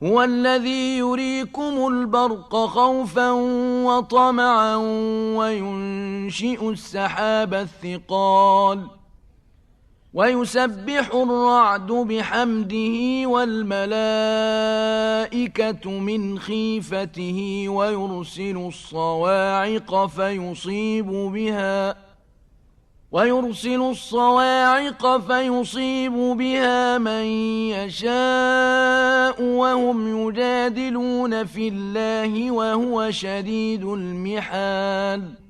هو الذي يريكم البرق خوفا وطمعا وينشئ السحاب الثقال ويسبح الرعد بحمده والملائكة من خيفته ويرسل الصواعق فيصيب بها من يشاء وهم يجادلون في الله وهو شديد المحال